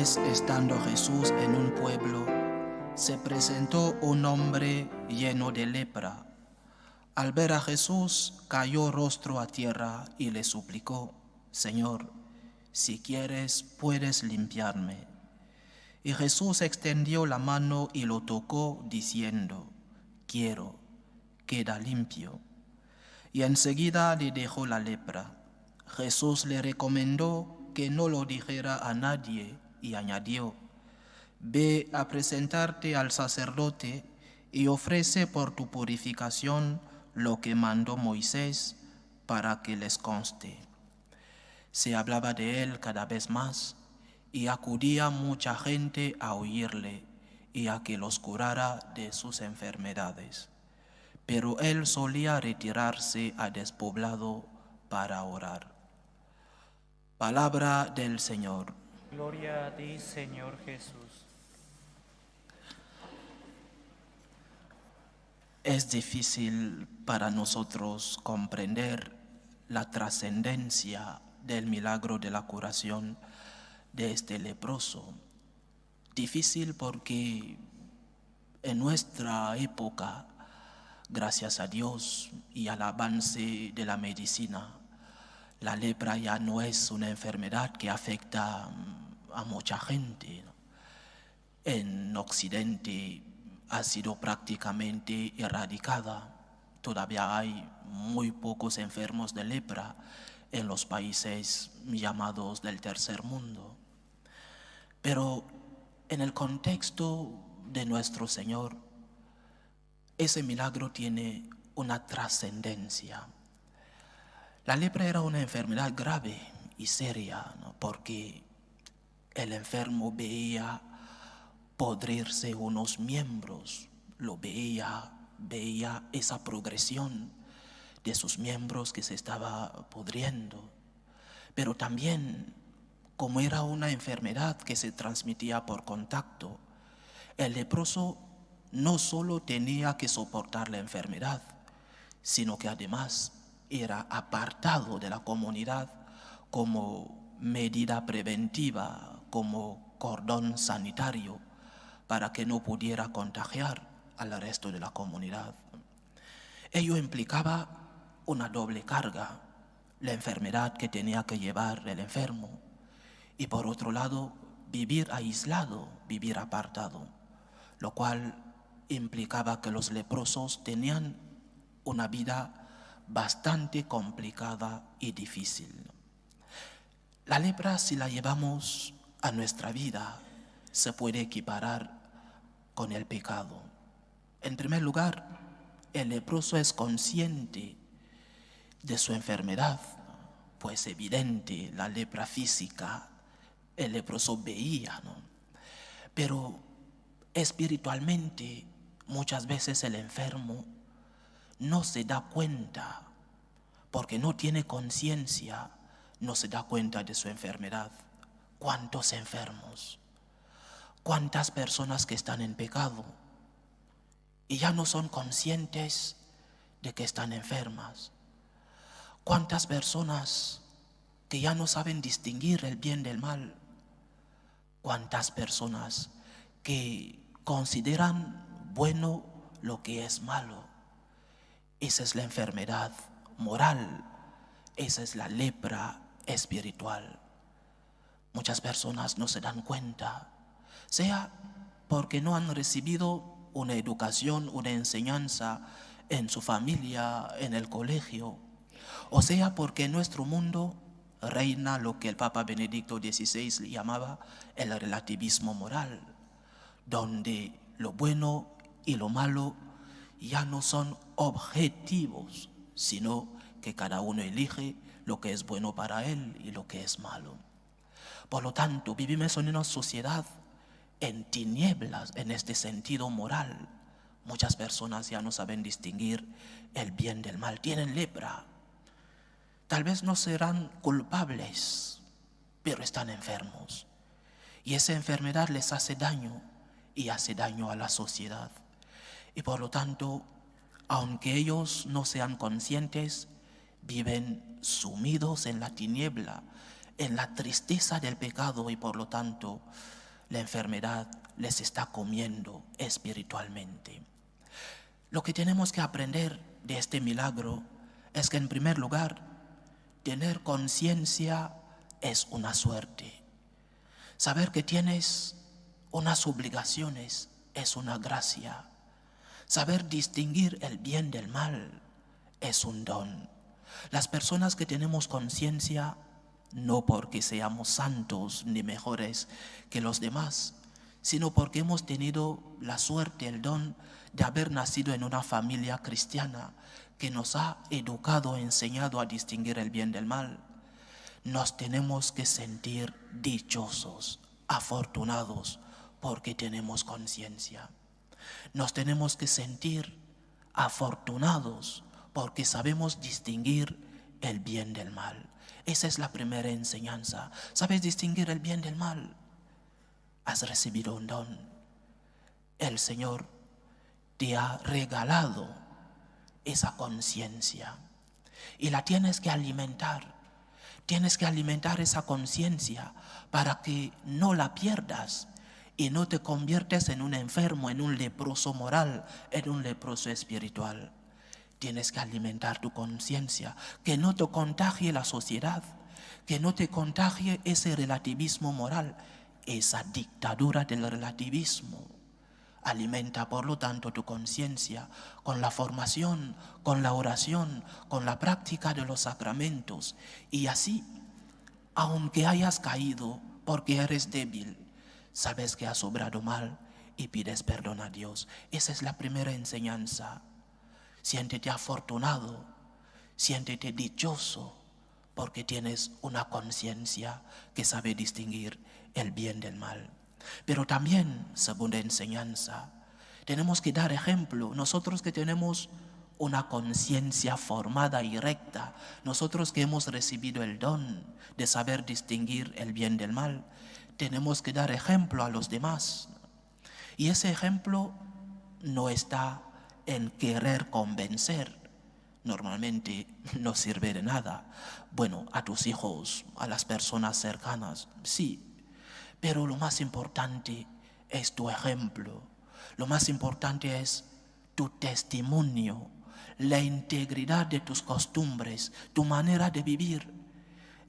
vez, estando Jesús en un pueblo, se presentó un hombre lleno de lepra. Al ver a Jesús, cayó rostro a tierra y le suplicó: Señor, si quieres, puedes limpiarme. Y Jesús extendió la mano y lo tocó, diciendo: Quiero, queda limpio. Y enseguida le dejó la lepra. Jesús le recomendó que no lo dijera a nadie y añadió: Ve a presentarte al sacerdote y ofrece por tu purificación lo que mandó Moisés para que les conste. Se hablaba de él cada vez más y acudía mucha gente a oírle y a que los curara de sus enfermedades. Pero él solía retirarse a despoblado para orar. Palabra del Señor. Gloria a ti, Señor Jesús. Es difícil para nosotros comprender la trascendencia del milagro de la curación de este leproso. Difícil porque en nuestra época, gracias a Dios y al avance de la medicina, la lepra ya no es una enfermedad que afecta a mucha gente. En Occidente ha sido prácticamente erradicada. Todavía hay muy pocos enfermos de lepra en los países llamados del tercer mundo. Pero en el contexto de nuestro Señor, ese milagro tiene una trascendencia. La lepra era una enfermedad grave y seria, ¿no? Porque el enfermo veía podrirse unos miembros, lo veía esa progresión de sus miembros que se estaba pudriendo. Pero también, como era una enfermedad que se transmitía por contacto, el leproso no solo tenía que soportar la enfermedad, sino que además era apartado de la comunidad como medida preventiva, como cordón sanitario, para que no pudiera contagiar al resto de la comunidad. Ello implicaba una doble carga: la enfermedad que tenía que llevar el enfermo y, por otro lado, vivir aislado, vivir apartado, lo cual implicaba que los leprosos tenían una vida bastante complicada y difícil. La lepra, si la llevamos a nuestra vida, se puede equiparar con el pecado. En primer lugar, el leproso es consciente de su enfermedad, pues evidente, la lepra física, el leproso veía, ¿no? Pero espiritualmente, muchas veces el enfermo no se da cuenta, porque no tiene conciencia, no se da cuenta de su enfermedad. ¿Cuántos enfermos? ¿Cuántas personas que están en pecado y ya no son conscientes de que están enfermas? ¿Cuántas personas que ya no saben distinguir el bien del mal? ¿Cuántas personas que consideran bueno lo que es malo? Esa es la enfermedad moral, esa es la lepra espiritual. Muchas personas no se dan cuenta, sea porque no han recibido una educación, una enseñanza en su familia, en el colegio, o sea porque en nuestro mundo reina lo que el Papa Benedicto XVI llamaba el relativismo moral, donde lo bueno y lo malo ya no son objetivos, sino que cada uno elige lo que es bueno para él y lo que es malo. Por lo tanto, vivimos en una sociedad en tinieblas en este sentido moral. Muchas personas ya no saben distinguir el bien del mal, tienen lepra. Tal vez no serán culpables, pero están enfermos. Y esa enfermedad les hace daño y hace daño a la sociedad. Y por lo tanto, aunque ellos no sean conscientes, viven sumidos en la tiniebla, en la tristeza del pecado y por lo tanto la enfermedad les está comiendo espiritualmente. Lo que tenemos que aprender de este milagro es que en primer lugar, tener conciencia es una suerte. Saber que tienes unas obligaciones es una gracia. Saber distinguir el bien del mal es un don. Las personas que tenemos conciencia, no porque seamos santos ni mejores que los demás, sino porque hemos tenido la suerte, el don de haber nacido en una familia cristiana que nos ha educado, enseñado a distinguir el bien del mal, nos tenemos que sentir dichosos, afortunados, porque tenemos conciencia. Nos tenemos que sentir afortunados porque sabemos distinguir el bien del mal. Esa es la primera enseñanza. ¿Sabes distinguir el bien del mal? Has recibido un don. El Señor te ha regalado esa conciencia y la tienes que alimentar. Tienes que alimentar esa conciencia para que no la pierdas y no te conviertes en un enfermo, en un leproso moral, en un leproso espiritual. Tienes que alimentar tu conciencia, que no te contagie la sociedad, que no te contagie ese relativismo moral, esa dictadura del relativismo. Alimenta, por lo tanto, tu conciencia con la formación, con la oración, con la práctica de los sacramentos. Y así, aunque hayas caído porque eres débil, sabes que has obrado mal y pides perdón a Dios. Esa es la primera enseñanza. Siéntete afortunado, siéntete dichoso, porque tienes una conciencia que sabe distinguir el bien del mal. Pero también, segunda enseñanza, tenemos que dar ejemplo. Nosotros que tenemos una conciencia formada y recta, nosotros que hemos recibido el don de saber distinguir el bien del mal, tenemos que dar ejemplo a los demás. Y ese ejemplo no está en querer convencer. Normalmente no sirve de nada. Bueno, a tus hijos, a las personas cercanas, sí. Pero lo más importante es tu ejemplo. Lo más importante es tu testimonio, la integridad de tus costumbres, tu manera de vivir.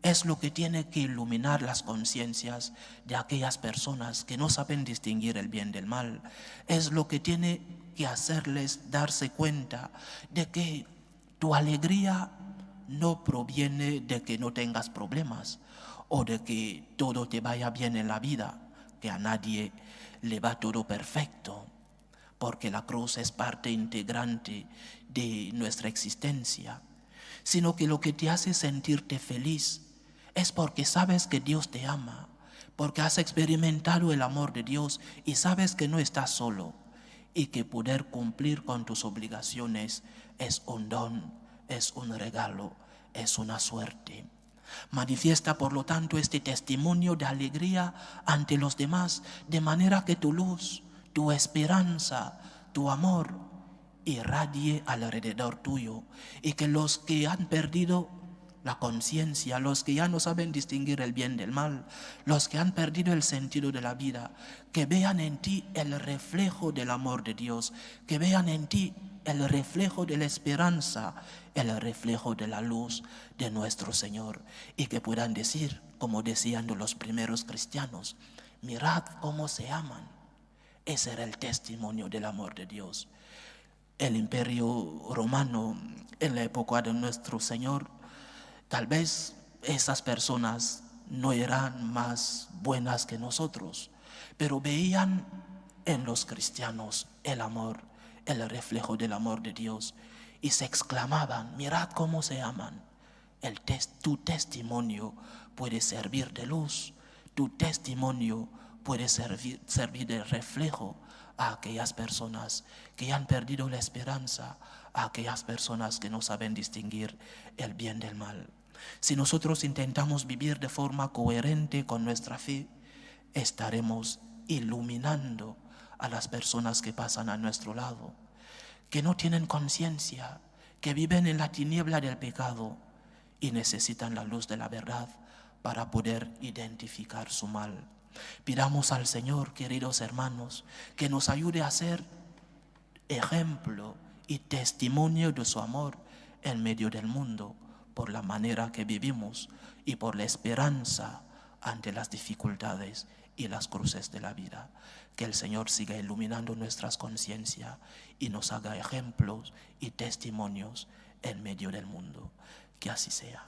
Es lo que tiene que iluminar las conciencias de aquellas personas que no saben distinguir el bien del mal. Es lo que tiene que hacerles darse cuenta de que tu alegría no proviene de que no tengas problemas o de que todo te vaya bien en la vida, que a nadie le va todo perfecto, porque la cruz es parte integrante de nuestra existencia, sino que lo que te hace sentirte feliz es porque sabes que Dios te ama, porque has experimentado el amor de Dios y sabes que no estás solo y que poder cumplir con tus obligaciones es un don, es un regalo, es una suerte. Manifiesta, por lo tanto, este testimonio de alegría ante los demás, de manera que tu luz, tu esperanza, tu amor irradie alrededor tuyo y que los que han perdido la conciencia, los que ya no saben distinguir el bien del mal, los que han perdido el sentido de la vida, que vean en ti el reflejo del amor de Dios, que vean en ti el reflejo de la esperanza, el reflejo de la luz de nuestro Señor, y que puedan decir, como decían los primeros cristianos, mirad cómo se aman. Ese era el testimonio del amor de Dios. El Imperio Romano, en la época de nuestro Señor, tal vez esas personas no eran más buenas que nosotros, pero veían en los cristianos el amor, el reflejo del amor de Dios, y se exclamaban, mirad cómo se aman. Tu testimonio puede servir de luz, tu testimonio puede servir de reflejo a aquellas personas que han perdido la esperanza, a aquellas personas que no saben distinguir el bien del mal. Si nosotros intentamos vivir de forma coherente con nuestra fe, estaremos iluminando a las personas que pasan a nuestro lado, que no tienen conciencia, que viven en la tiniebla del pecado y necesitan la luz de la verdad para poder identificar su mal. Pidamos al Señor, queridos hermanos, que nos ayude a ser ejemplo y testimonio de su amor en medio del mundo, por la manera que vivimos y por la esperanza ante las dificultades y las cruces de la vida. Que el Señor siga iluminando nuestras conciencias y nos haga ejemplos y testimonios en medio del mundo. Que así sea.